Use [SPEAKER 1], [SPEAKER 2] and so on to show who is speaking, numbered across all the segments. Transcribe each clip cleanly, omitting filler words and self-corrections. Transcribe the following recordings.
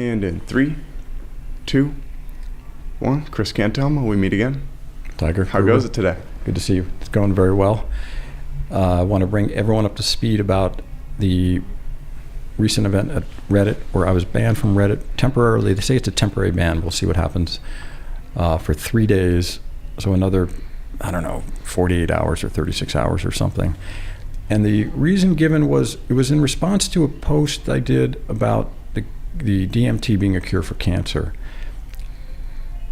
[SPEAKER 1] And in 3, 2, 1, Chris Cantelmo, we meet again.
[SPEAKER 2] Tiger.
[SPEAKER 1] How goes it today?
[SPEAKER 2] Good to see you. It's going very well. I want to bring everyone up to speed about the recent event at Reddit where I was banned from Reddit temporarily. They say it's a temporary ban. We'll see what happens for 3 days. So another, 48 hours or 36 hours or something. And the reason given was it was in response to a post I did about the DMT being a cure for cancer.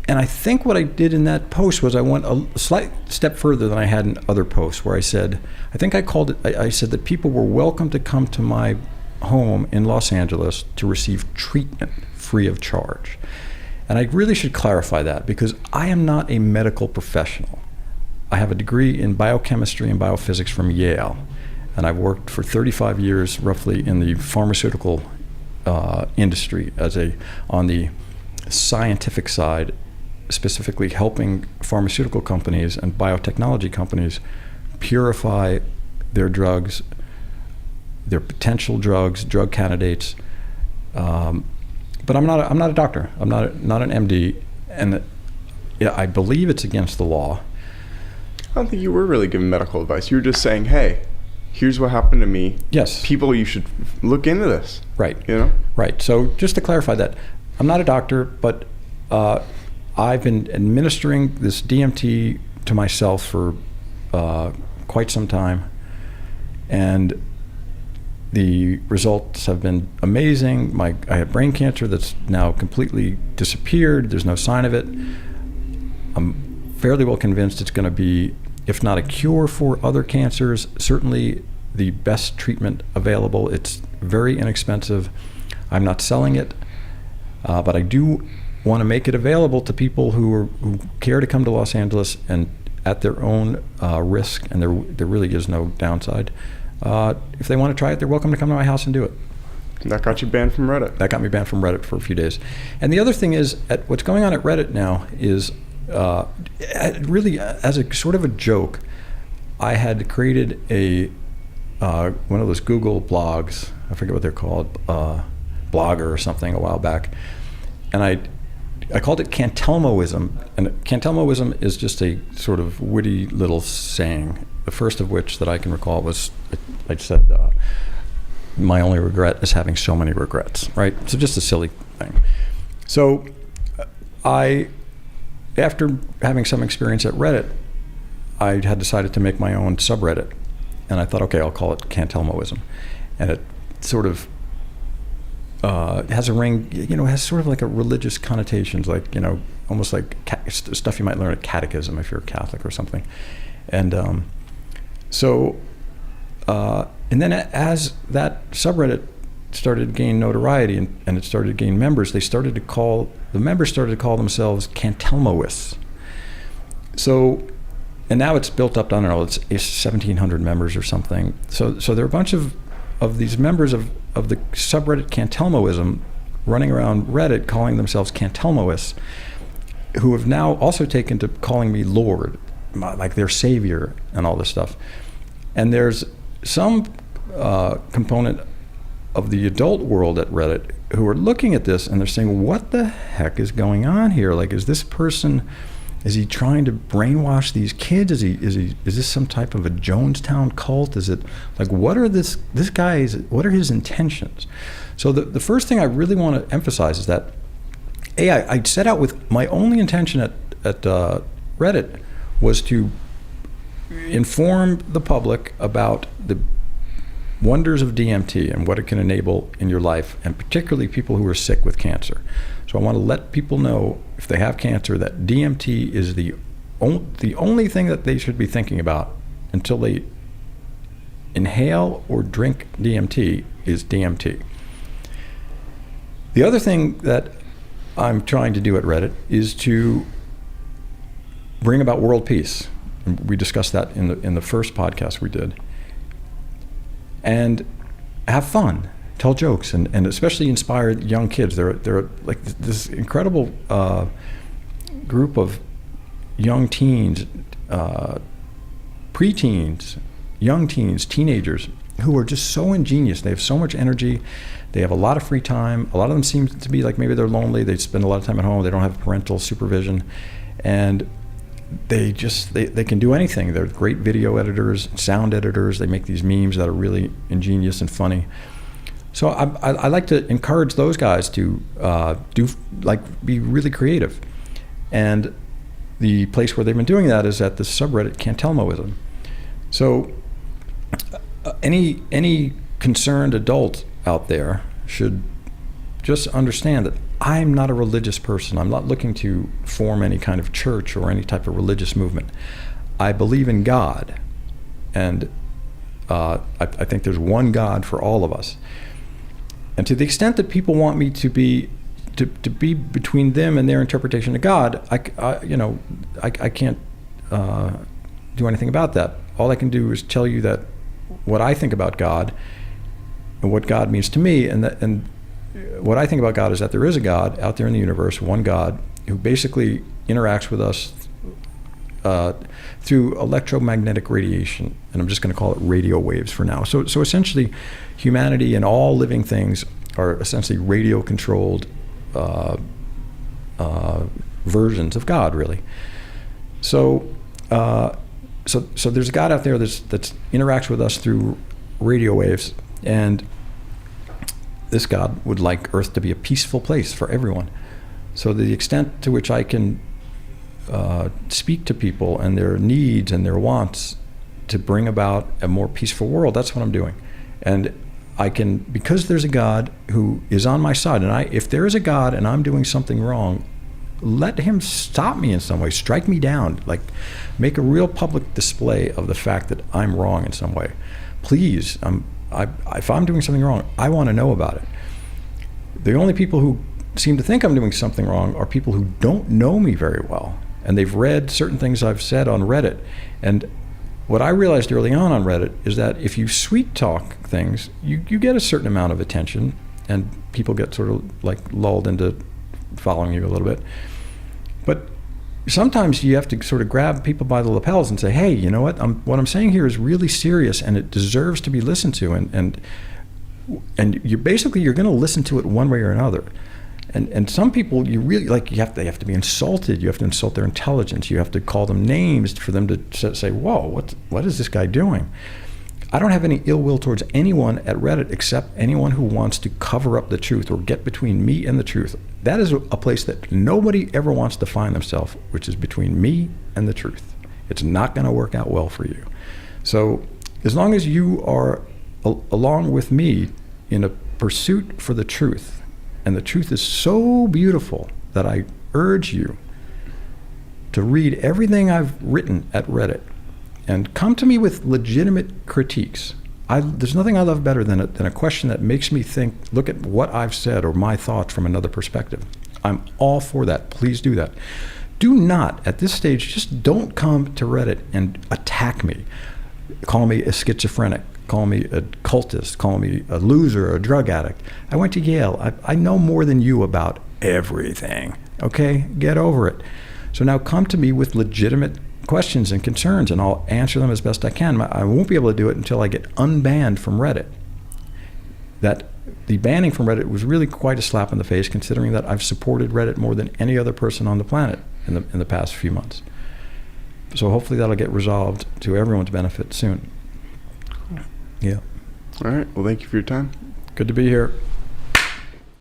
[SPEAKER 2] And I think what I did in that post was I went a slight step further than I had in other posts where I said, I said that people were welcome to come to my home in Los Angeles to receive treatment free of charge. And I really should clarify that because I am not a medical professional. I have a degree in biochemistry and biophysics from Yale. And I've worked for 35 years roughly in the pharmaceutical industry on the scientific side, specifically helping pharmaceutical companies and biotechnology companies purify their drugs, their potential drugs, drug candidates. But I'm not a doctor. I'm not an MD, and I believe it's against the law.
[SPEAKER 1] I don't think you were really giving medical advice. You were just saying, hey, here's what happened to me.
[SPEAKER 2] Yes.
[SPEAKER 1] People, you should look into this.
[SPEAKER 2] Right. Right. So just to clarify that, I'm not a doctor, but I've been administering this DMT to myself for quite some time, and the results have been amazing. I had brain cancer that's now completely disappeared. There's no sign of it. I'm fairly well convinced it's going to be, if not a cure for other cancers, certainly the best treatment available. It's very inexpensive. I'm not selling it, but I do want to make it available to people who care to come to Los Angeles and at their own risk, and there really is no downside. If they want to try it, they're welcome to come to my house and do it.
[SPEAKER 1] That got you banned from Reddit.
[SPEAKER 2] That got me banned from Reddit for a few days. And the other thing is, what's going on at Reddit now is really as a sort of a joke, I had created one of those Google blogs, I forget what they're called, Blogger or something a while back, and I called it Cantelmoism, and Cantelmoism is just a sort of witty little saying. The first of which that I can recall was, I said, my only regret is having so many regrets, right? So just a silly thing. So after having some experience at Reddit, I had decided to make my own subreddit. And I thought, okay, I'll call it Cantelmoism. And it sort of has a ring, has sort of like a religious connotations, like, almost like stuff you might learn at catechism if you're Catholic or something. And and then as that subreddit started to gain notoriety and it started to gain members, the members started to call themselves Cantelmoists. So, and now it's built up to, it's 1,700 members or something. So there are a bunch of these members of the subreddit Cantelmoism running around Reddit calling themselves Cantelmoists, who have now also taken to calling me Lord, like their savior and all this stuff. And there's some component of the adult world at Reddit who are looking at this and they're saying, what the heck is going on here? Like, is he trying to brainwash these kids? Is this some type of a Jonestown cult? Is it like, what are what are his intentions? So the first thing I really want to emphasize is that I set out with my only intention at Reddit was to inform the public about the wonders of DMT and what it can enable in your life, and particularly people who are sick with cancer. So I want to let people know, if they have cancer, that DMT is the only thing that they should be thinking about until they inhale or drink DMT is DMT. The other thing that I'm trying to do at Reddit is to bring about world peace. We discussed that in the first podcast we did. And have fun, tell jokes, and especially inspire young kids. They're like this incredible group of young teens, preteens, young teens, teenagers, who are just so ingenious. They have so much energy. They have a lot of free time. A lot of them seem to be like maybe they're lonely. They spend a lot of time at home. They don't have parental supervision. And they can do anything. They're great video editors, sound editors. They make these memes that are really ingenious and funny. So I like to encourage those guys to be really creative. And the place where they've been doing that is at the subreddit Cantelmoism. So any concerned adult out there should just understand that I'm not a religious person. I'm not looking to form any kind of church or any type of religious movement. I believe in God, and I think there's one God for all of us. And to the extent that people want me to be between them and their interpretation of God, I can't do anything about that. All I can do is tell you that what I think about God and what God means to me, and what I think about God is that there is a God out there in the universe, one God, who basically interacts with us through electromagnetic radiation, and I'm just going to call it radio waves for now. So essentially, humanity and all living things are essentially radio-controlled versions of God, really. So there's a God out there that interacts with us through radio waves, and this God would like Earth to be a peaceful place for everyone. So the extent to which I can speak to people and their needs and their wants to bring about a more peaceful world, that's what I'm doing. And I can, because there's a God who is on my side, and if there is a God and I'm doing something wrong, let him stop me in some way, strike me down, like make a real public display of the fact that I'm wrong in some way. Please, if I'm doing something wrong, I want to know about it. The only people who seem to think I'm doing something wrong are people who don't know me very well, and they've read certain things I've said on Reddit. And what I realized early on Reddit is that if you sweet talk things, you get a certain amount of attention, and people get sort of like lulled into following you a little bit. But sometimes you have to sort of grab people by the lapels and say, hey, you know what I'm saying here is really serious, and it deserves to be listened to, and you're going to listen to it one way or another. And some people you really they have to be insulted. You have to insult their intelligence. You have to call them names for them to say, whoa, what is this guy doing? I don't have any ill will towards anyone at Reddit except anyone who wants to cover up the truth or get between me and the truth. That is a place that nobody ever wants to find themselves, which is between me and the truth. It's not going to work out well for you. So as long as you are along with me in a pursuit for the truth, and the truth is so beautiful that I urge you to read everything I've written at Reddit and come to me with legitimate critiques. There's nothing I love better than a question that makes me think, look at what I've said or my thoughts from another perspective. I'm all for that. Please do that. Do not, at this stage, just don't come to Reddit and attack me. Call me a schizophrenic. Call me a cultist. Call me a loser or a drug addict. I went to Yale. I know more than you about everything. Okay? Get over it. So now come to me with legitimate questions and concerns, and I'll answer them as best I can. I won't be able to do it until I get unbanned from Reddit. That the banning from Reddit was really quite a slap in the face, considering that I've supported Reddit more than any other person on the planet in the past few months. So hopefully that'll get resolved to everyone's benefit soon. Yeah.
[SPEAKER 1] All right. Well, thank you for your time.
[SPEAKER 2] Good to be here.